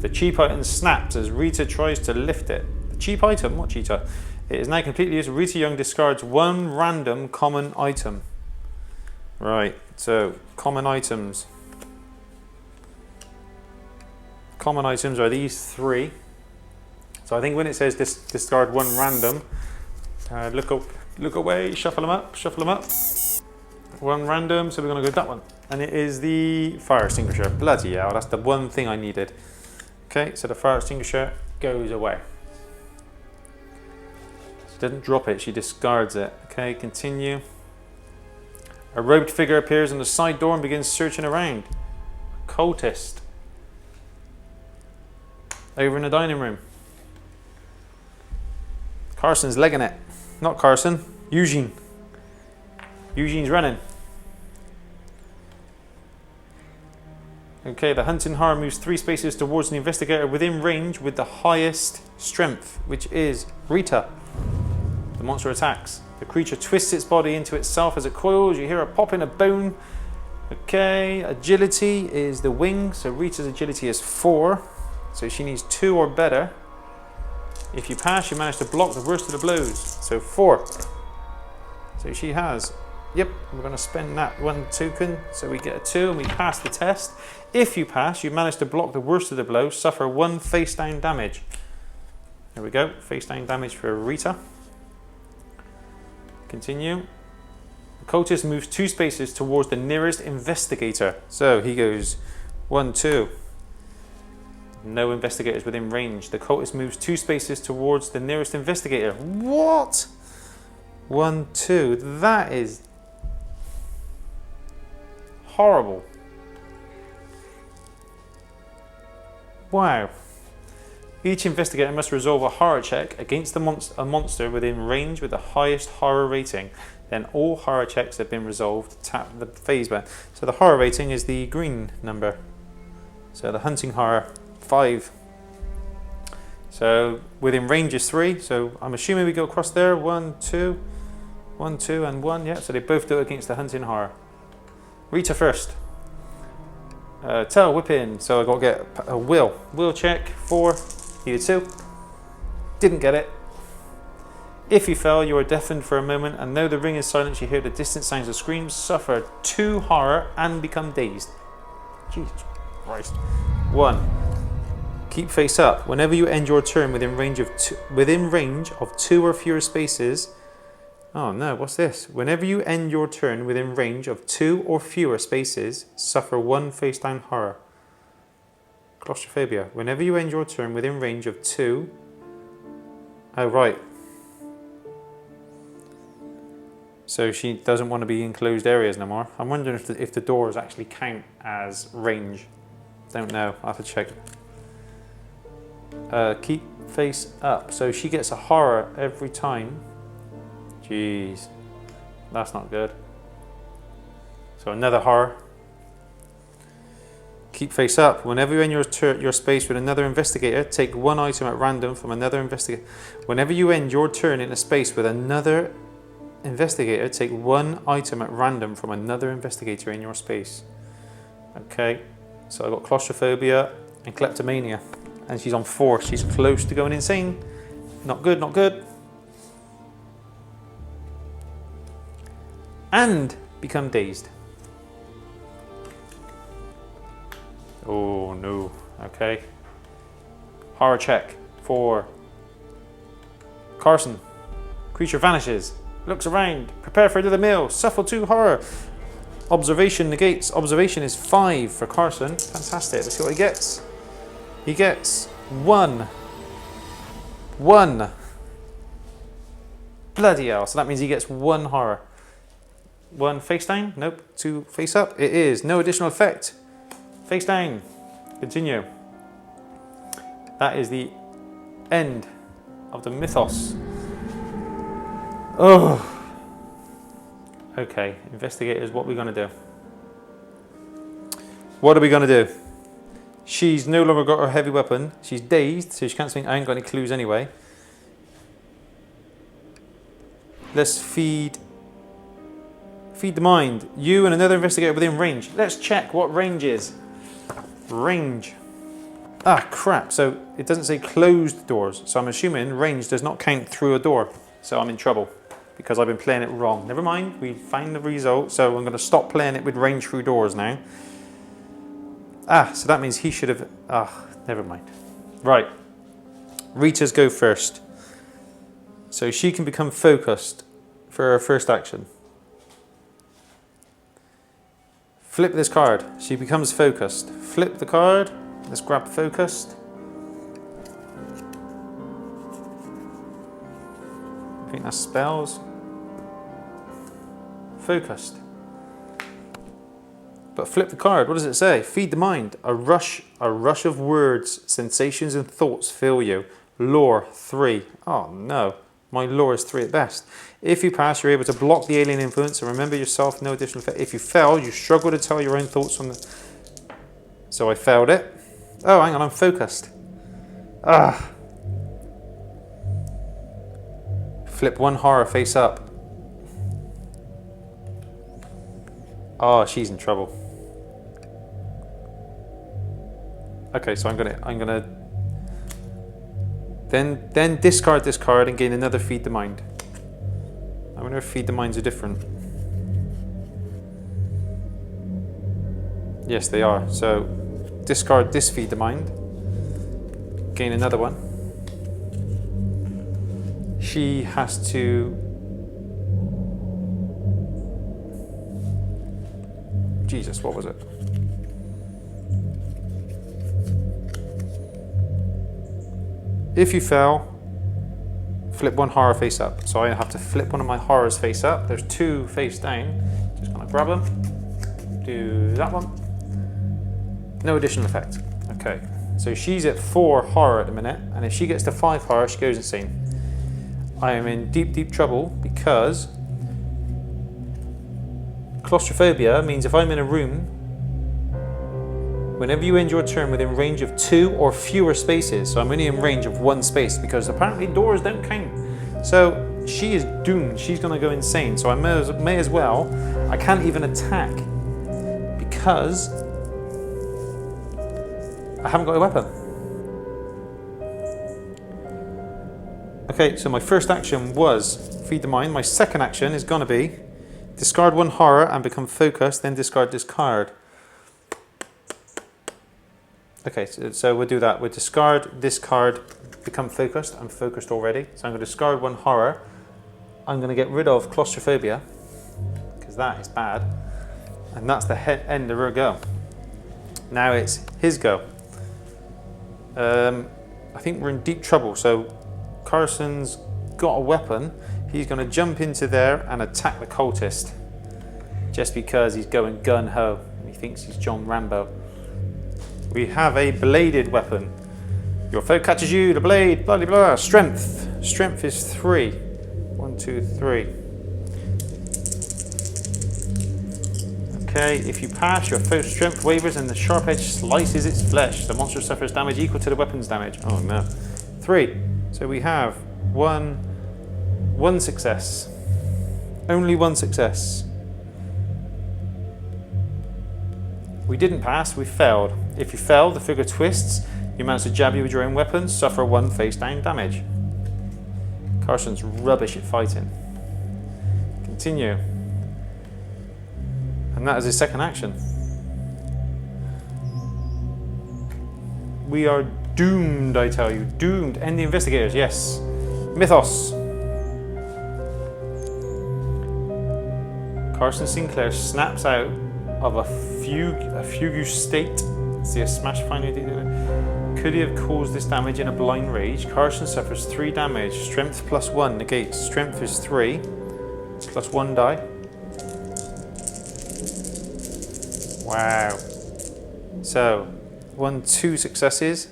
The cheap item snaps as Rita tries to lift it. The cheap item? What cheetah? It is now completely used. Rita Young discards one random common item. Right, so common items. Common items are these three. So I think when it says discard one random, look away, shuffle them up. One random, so we're going to go with that one. And it is the fire extinguisher. Bloody hell, that's the one thing I needed. Okay, so the fire extinguisher goes away. She doesn't drop it, she discards it. Okay, continue. A robed figure appears on the side door and begins searching around. Cultist. Over in the dining room. Carson's legging it. Not Carson, Eugene. Eugene's running. Okay, the hunting horror moves 3 spaces towards the investigator within range with the highest strength, which is Rita. The monster attacks. The creature twists its body into itself as it coils. You hear a pop in a bone. Okay, agility is the wing, so Rita's agility is 4. So she needs 2 or better. If you pass, you manage to block the worst of the blows. So 4. So she has. Yep, we're going to spend that 1 token, so we get a 2 and we pass the test. If you pass, you manage to block the worst of the blows, suffer 1 face down damage. There we go, face down damage for Rita. Continue. The cultist moves 2 spaces towards the nearest investigator. So he goes 1, 2. No investigators within range. The cultist moves 2 spaces towards the nearest investigator. What? 1, 2. That is horrible. Wow. Each investigator must resolve a horror check against a monster within range with the highest horror rating. Then all horror checks have been resolved. Tap the phase button. So the horror rating is the green number. So the hunting horror 5. So within range is 3. So I'm assuming we go across there. 1, 2, 1, 2, and 1. Yeah. So they both do it against the hunting horror. Rita first. Tail whipping. So I got to get a will. Will check 4. Needed 2. Didn't get it. If you fail, you are deafened for a moment, and though the ring is silent, you hear the distant sounds of screams, suffer 2 horror, and become dazed. Jesus Christ. 1. Keep face up. Whenever you end your turn within range of 2 or fewer spaces. Oh no, what's this? Whenever you end your turn within range of 2 or fewer spaces, suffer 1 face down horror. Claustrophobia. Whenever you end your turn within range of 2. Oh right. So she doesn't want to be in closed areas no more. I'm wondering if the doors actually count as range. Don't know. I'll have to check. Keep face up. So she gets a horror every time. Jeez. That's not good. So another horror. Keep face up. Whenever you're in your space with another investigator, take 1 item at random from another investigator. Whenever you end your turn in a space with another investigator, take 1 item at random from another investigator in your space. Okay, so I got claustrophobia and kleptomania, and she's on 4. She's close to going insane. Not good, not good. And become dazed. Oh no. Okay. Horror check 4. Carson. Creature vanishes. Looks around. Prepare for another meal. Suffer 2 horror. Observation negates. Observation is 5 for Carson. Fantastic. Let's see what he gets. He gets 1. 1. Bloody hell. So that means he gets 1 horror. 1 face down. Nope. 2 face up. It is. No additional effect. Face down. Continue. That is the end of the mythos. Oh. Okay, investigators, what are we going to do? What are we going to do? She's no longer got her heavy weapon. She's dazed, so she can't think. I ain't got any clues anyway. Let's feed the mind. You and another investigator within range. Let's check what range is. Range. Ah, crap. So it doesn't say closed doors. So I'm assuming range does not count through a door. So I'm in trouble because I've been playing it wrong. Never mind, we find the result. So I'm going to stop playing it with range through doors now. Ah, so that means he should have... Ah, never mind. Right. Rita's go first. So she can become focused for her first action. Flip this card. She becomes focused. Flip the card. Let's grab focused. I think that's spells. Focused. But flip the card. What does it say? Feed the mind. A rush of words, sensations and thoughts fill you. Lore 3. Oh no. My lore is 3 at best. If you pass, you're able to block the alien influence and remember yourself, no additional effect. If you fail, you struggle to tell your own thoughts on the... So I failed it. Oh, hang on, I'm focused. Ah. Flip 1 horror face up. Oh, she's in trouble. Okay, so I'm gonna then discard this card and gain another feed the mind. I wonder if feed the minds are different. Yes, they are. So discard this feed the mind. Gain another one. She has to... Jesus, what was it? If you fail, flip 1 horror face up. So I have to flip one of my horrors face up. There's 2 face down. Just gonna grab them. Do that one. No additional effect. Okay, so she's at 4 horror at the minute, and if she gets to 5 horror, she goes insane. I am in deep, deep trouble because claustrophobia means if I'm in a room, whenever you end your turn within range of 2 or fewer spaces, so I'm only in range of 1 space because apparently doors don't count. So she is doomed. She's going to go insane. So I may as well. I can't even attack because I haven't got a weapon. Okay, so my first action was feed the mind. My second action is going to be discard 1 horror and become focused, then discard this card. Okay, so we'll do that. We'll discard this card, become focused. I'm focused already. So I'm going to discard 1 horror. I'm going to get rid of claustrophobia, because that is bad. And that's the end of her go. Now it's his go. I think we're in deep trouble. So Carson's got a weapon. He's going to jump into there and attack the cultist. Just because he's going gun-ho. He thinks he's John Rambo. We have a bladed weapon. Your foe catches you, the blade, blah, blah, blah. Strength. Strength is 3. 1, 2, 3. Okay, if you pass, your foe's strength wavers and the sharp edge slices its flesh. The monster suffers damage equal to the weapon's damage. Oh no. 3. So we have one success. Only 1 success. We didn't pass, we failed. If you fail, the figure twists. You manage to jab you with your own weapon, suffer 1 face down damage. Carson's rubbish at fighting. Continue. And that is his second action. We are doomed, I tell you. Doomed. End the investigators, yes. Mythos. Carson Sinclair snaps out of a fugue state. See a smash finally. Could he have caused this damage in a blind rage? Carson suffers 3 damage. Strength plus 1 negates. Strength is 3 plus 1 die. Wow. So 2 successes.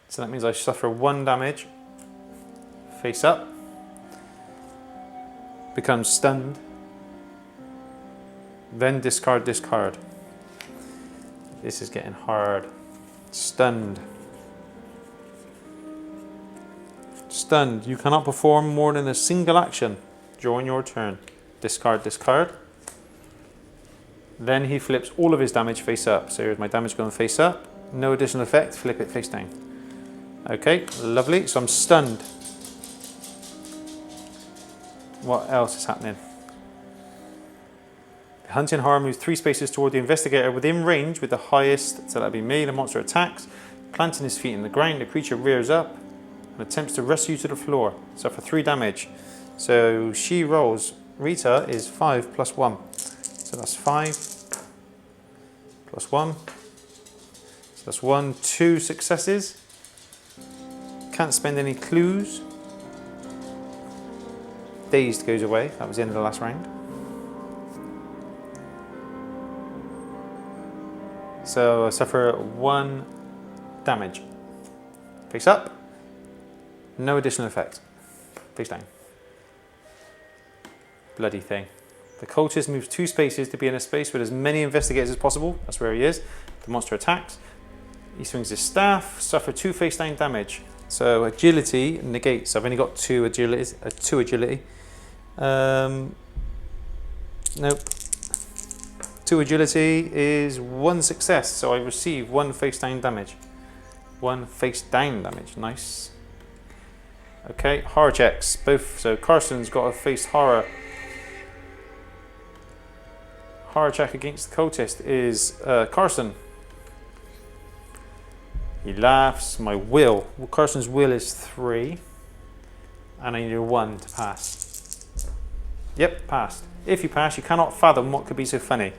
So that means I suffer 1 damage. Face up. Becomes stunned. Then discard this card. This is getting hard. Stunned. Stunned. You cannot perform more than a single action during your turn. Discard this card. Then he flips all of his damage face up. So here's my damage going face up. No additional effect, flip it face down. Okay, lovely. So I'm stunned. What else is happening? The hunting horror moves 3 spaces toward the investigator within range with the highest, so that'd be me. The monster attacks, planting his feet in the ground. The creature rears up and attempts to wrestle you to the floor. Suffer 3 damage. So she rolls. Rita is 5 plus 1. So that's 5 plus 1. So that's 1, 2 successes. Can't spend any clues. Dazed goes away. That was the end of the last round. So I suffer 1 damage. Face up. No additional effect. Face down. Bloody thing. The cultist moves 2 spaces to be in a space with as many investigators as possible. That's where he is. The monster attacks. He swings his staff. Suffer 2 face down damage. So agility negates. I've only got 2 agility. Nope. 2 agility is 1 success. So I receive 1 face down damage. 1 face down damage. Nice. Okay, horror checks. Both. So Carson's got a face horror. Horror check against the cultist is Carson. He laughs. My will. Well, Carson's will is 3. And I need a 1 to pass. Yep, passed. If you pass, you cannot fathom what could be so funny.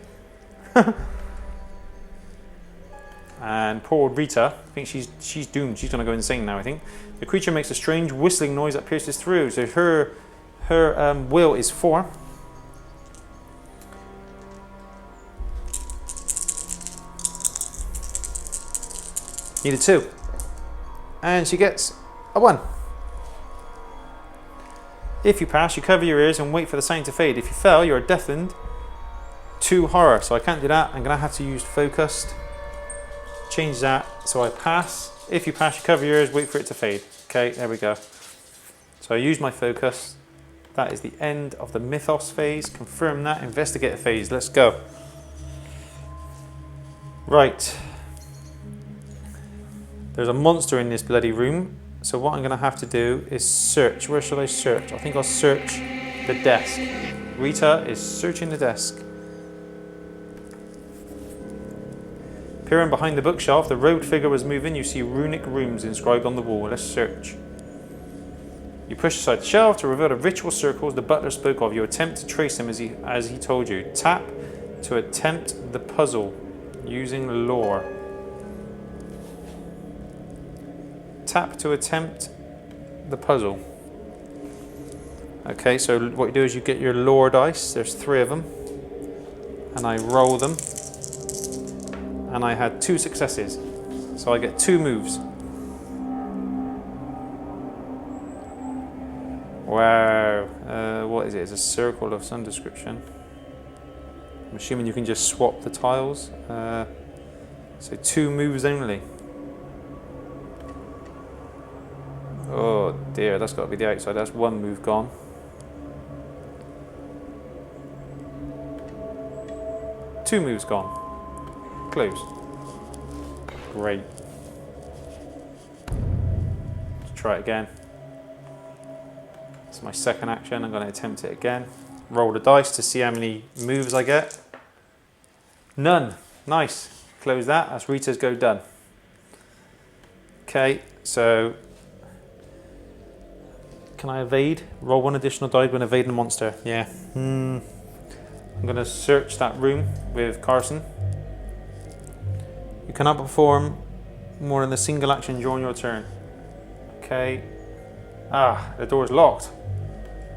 And poor Rita, I think she's doomed. She's going to go insane now, I think. The creature makes a strange whistling noise that pierces through. So her will is 4. Needed 2. And she gets a 1. If you pass, you cover your ears and wait for the sound to fade. If you fail, you are deafened to horror. So I can't do that. I'm going to have to use focused. Change that. So I pass. If you pass, you cover your ears, wait for it to fade. Okay, there we go. So I use my focus. That is the end of the mythos phase. Confirm that. Investigator phase. Let's go. Right. There's a monster in this bloody room. So what I'm going to have to do is search. Where shall I search? I think I'll search the desk. Rita is searching the desk. Peering behind the bookshelf, the robed figure was moving. You see runic runes inscribed on the wall. Let's search. You push aside the shelf to reveal the ritual circles the butler spoke of. You attempt to trace them as he told you. Tap to attempt the puzzle using lore. Tap to attempt the puzzle. Okay, so what you do is you get your lore dice. There's 3 of them. And I roll them. And I had 2 successes. So I get 2 moves. Wow. What is it? It's a circle of some description. I'm assuming you can just swap the tiles. So 2 moves only. Oh dear, that's got to be the outside. That's 1 move gone. Two moves gone. Close. Great. Let's try it again. It's my second action. I'm going to attempt it again. Roll the dice to see how many moves I get. None. Nice. Close that. That's Rita's go done. Okay, so can I evade? Roll 1 additional die when evading a monster. Yeah. I'm going to search that room with Carson. You cannot perform more than a single action during your turn. Okay. Ah, the door is locked.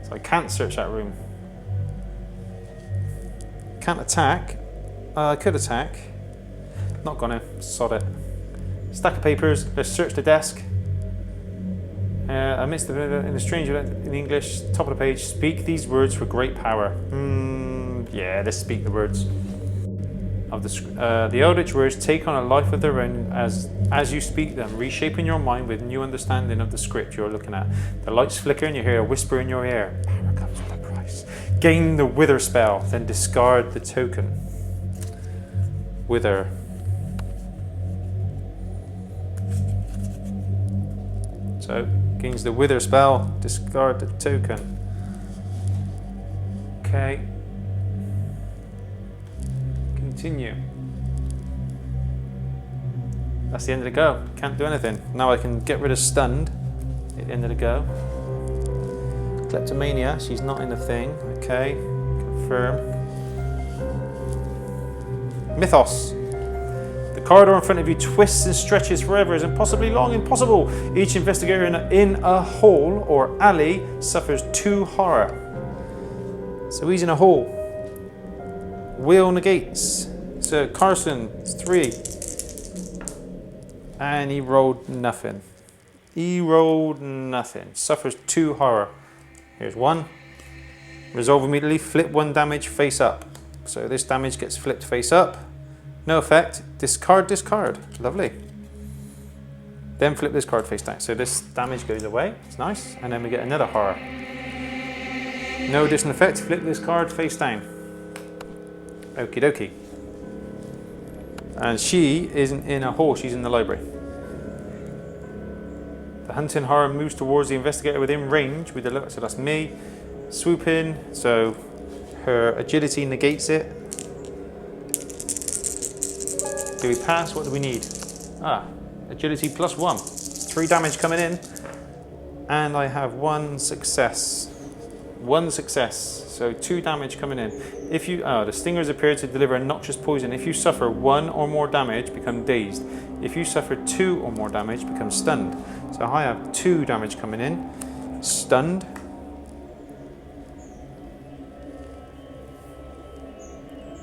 So I can't search that room. Can't attack. I could attack. Not gonna. Sod it. Stack of papers. Let's search the desk. Amidst in a strange in English, top of the page, speak these words for great power. Yeah, let's speak the words. Of the Eldritch words take on a life of their own as you speak them, reshaping your mind with new understanding of the script you're looking at. The lights flicker and you hear a whisper in your ear. Power comes with a price. Gain the wither spell, then discard the token. Wither. So gains the wither spell, discard the token. Okay. Continue. That's the end of the go. Can't do anything. Now I can get rid of stunned at the end of the go. Kleptomania, she's not in the thing. Okay, confirm. Mythos. The corridor in front of you twists and stretches forever, is impossibly long, impossible. Each investigator in a hall or alley suffers 2 horror. So he's in a hall. Will negates. So Carson, 3. And he rolled nothing. He rolled nothing. Suffers 2 horror. Here's 1. Resolve immediately. Flip 1 damage face up. So this damage gets flipped face up. No effect. Discard, discard. Lovely. Then flip this card face down. So this damage goes away. It's nice. And then we get another horror. No additional effect. Flip this card face down. Okie dokie. And she isn't in a hall, she's in the library. The hunting horror moves towards the investigator within range with the look, so that's me. Swoop in, so her agility negates it. Do we pass? What do we need? Agility +1. 3 damage coming in. And I have 1 success. 1 success. So 2 damage coming in. If you, the stingers appear to deliver a noxious poison. If you suffer 1 or more damage, become dazed. If you suffer 2 or more damage, become stunned. So I have 2 damage coming in. Stunned.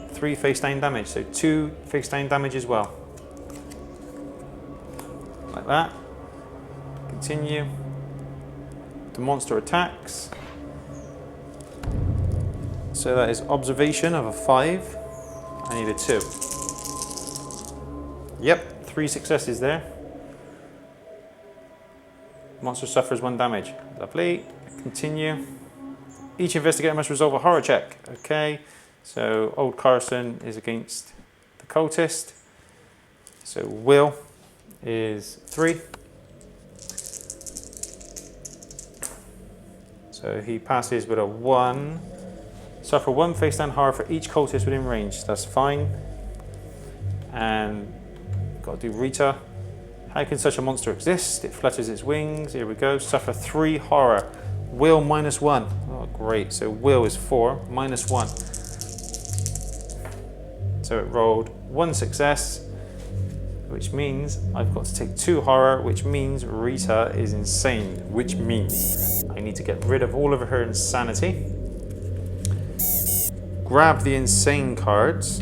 Three face down damage, so 2 face down damage as well. Like that. Continue. The monster attacks. So that is observation of a 5. I need a 2. Yep, 3 successes there. Monster suffers 1 damage. Lovely. Continue. Each investigator must resolve a horror check. Okay, so old Carson is against the cultist. So Will is 3. So he passes with a 1. Suffer 1 face down horror for each cultist within range. That's fine. And got to do Rita. How can such a monster exist? It flutters its wings. Here we go. Suffer 3 horror. Will -1. Oh, great. So Will is 4, -1. So it rolled 1 success, which means I've got to take 2 horror, which means Rita is insane, which means I need to get rid of all of her insanity. Grab the insane cards.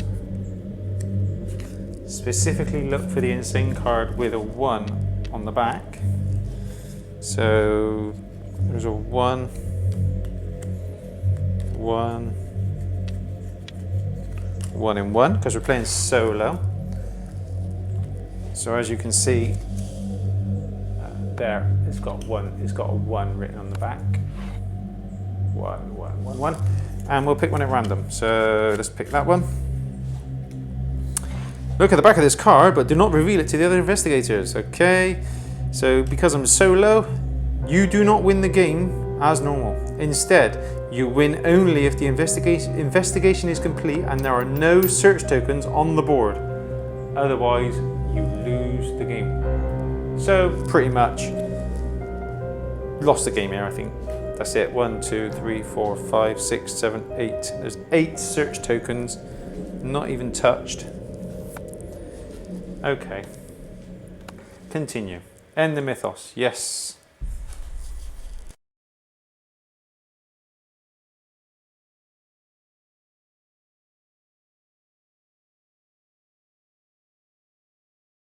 Specifically look for the insane card with a 1 on the back. So there's a 1, 1, 1 and 1 because we're playing solo. So as you can see, there it's got 1. It's got a 1 written on the back. 1, 1, 1, 1. And we'll pick one at random. So let's pick that one. Look at the back of this card, but do not reveal it to the other investigators. Okay. So because I'm solo, you do not win the game as normal. Instead, you win only if the investigation is complete and there are no search tokens on the board. Otherwise, you lose the game. So pretty much lost the game here, I think. That's it. 1, 2, 3, 4, 5, 6, 7, 8. There's 8 search tokens, not even touched. Okay. Continue. End the mythos. Yes.